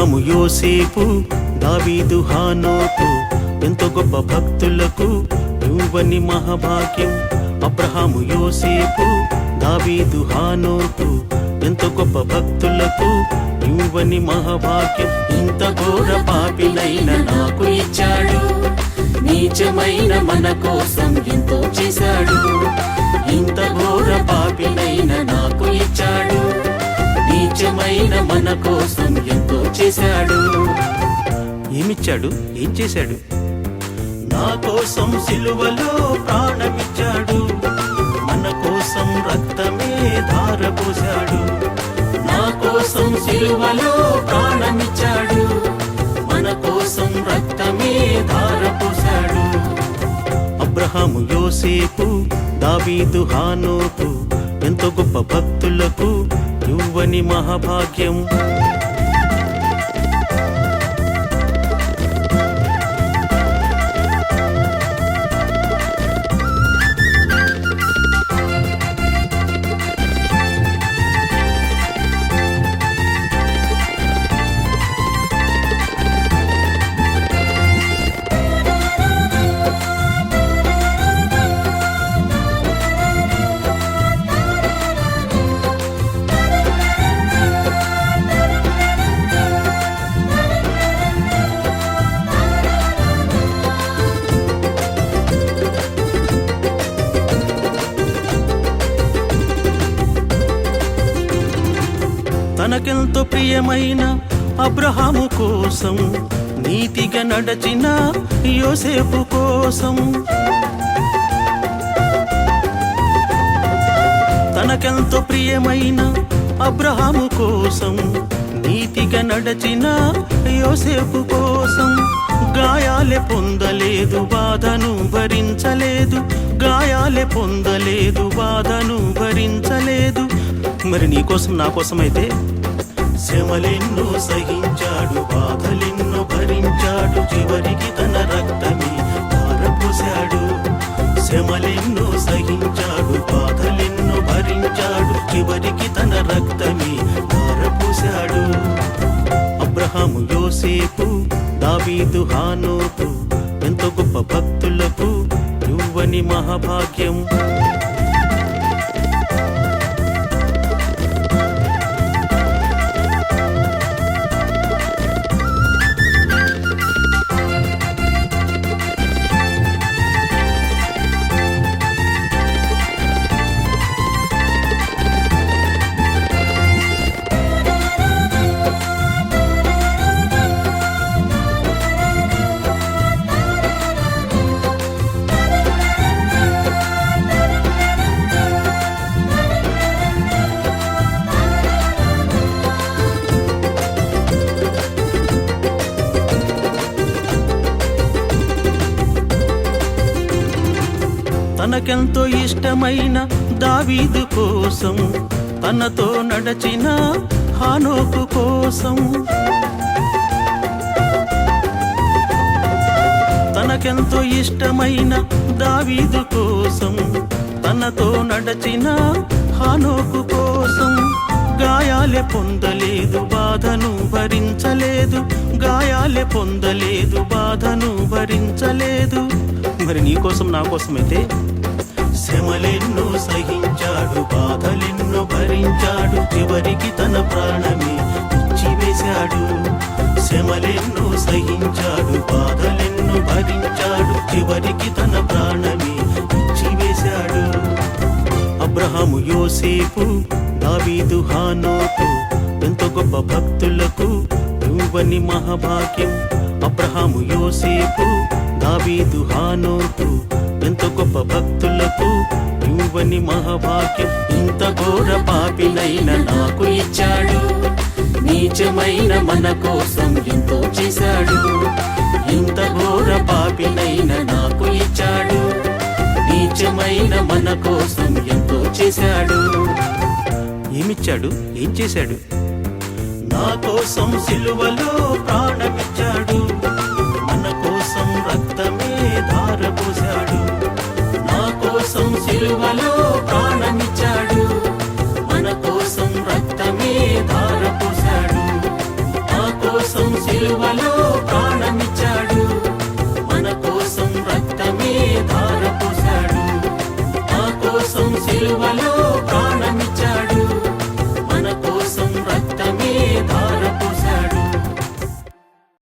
అబ్రహాము యోసేపు దావీదు హానోకు ఎంతో గొప్ప భక్తులకు ఇవ్వని మహాభాగ్యం. అబ్రహాము యోసేపు దావీదు హానోకు ఎంతో గొప్ప భక్తులకు ఇవ్వని మహాభాగ్యం. ఇంత ఘోర పాపినైన నాకు ఇచ్చాడు, నీచమైన మన కోసం ఎంతో చేశాడు. ఇంత ఘోర పాపినైన నాకు ఇచ్చాడు, నీచమైన మన కోసం ఎంతో చేశాడు. ఏమిచ్చాడు? ఏం చేశాడు? నా కోసం సిలువలో ప్రాణమిచ్చాడు, మన కోసం రక్తమే ధారపోశాడు. నా కోసం సిలువలో ప్రాణమిచ్చాడు, మన కోసం రక్తమే ధారపోశాడు. అబ్రహాము యోసేపు దావీదు హానోకు ఎంతో గొప్ప భక్తులకు ఇవ్వని మహాభాగ్యం. తనకెంతో ప్రియమైన అబ్రహాము కోసం నీతిగా నడచిన యోసేపు కోసం, తనకెంతో ప్రియమైన అబ్రహాము కోసం నీతిగా నడచిన యోసేపు కోసం గాయాలే పొందలేదు, బాధను భరించలేదు. గాయాలే పొందలేదు, బాధను భరించలేదు. మరి నీ కోసం నా కోసమైతే శ్రమలెన్నో సహించాడు, బాధలెన్నో భరించాడు, చివరికి తన రక్తమే ధారపోశాడు. శ్రమలెన్నో సహించాడు, బాధలెన్నో భరించాడు, చివరికి తన రక్తమే ధారపోశాడు. అబ్రహాము యోసేపు దావీదు హానోకు ఎంతో గొప్ప భక్తులకు ఇవ్వని మహాభాగ్యం. తనకెంతో ఇష్టమైన దావీదు కోసం, తనతో నడచిన హానోకు కోసం, తనకెంతో ఇష్టమైన దావీదు కోసం, తనతో నడచిన హానోకు కోసం గాయాలే పొందలేదు, బాధను భరించలేదు. గాయాలే పొందలేదు, బాధను భరించలేదు. మరి నీ కోసం నా కోసమైతే శ్రమలెన్నో సహించాడు, బాధలెన్నో భరించాడు, చివరికి తన ప్రాణమే ఇచ్చివేశాడు. శ్రమలెన్నో సహించాడు, బాధలెన్నో భరించాడు, చివరికి తన ప్రాణమే ఇచ్చివేశాడు. అబ్రహాము యోసేపు దావీదు హానోకు ఎంతో గొప్ప భక్తులకు ఇవ్వని మహాభాగ్యం. అబ్రహాము యోసేపు దావీదు హానోకు ఎంతో గొప్ప భక్తులకు ఇవ్వని మహాభాగ్యం. ఇంత ఘోర పాపినైన నాకు ఇచ్చాడు, నీచమైన మన కోసం ఎంతో చేశాడు. ఇంత ఘోర పాపినైన నాకు ఇచ్చాడు, నీచమైన మన కోసం ఎంతో చేశాడు. ఏమిచ్చాడు? ఏం చేశాడు? నా కోసం సిలువలో ప్రాణమిచ్చాడు, మన కోసం రక్తమే ధారపోశాడు. నా కోసం సిలువలో ప్రాణమిచ్చాడు, మన కోసం రక్తమే ధారపోశాడు. నా కోసం సిలువలో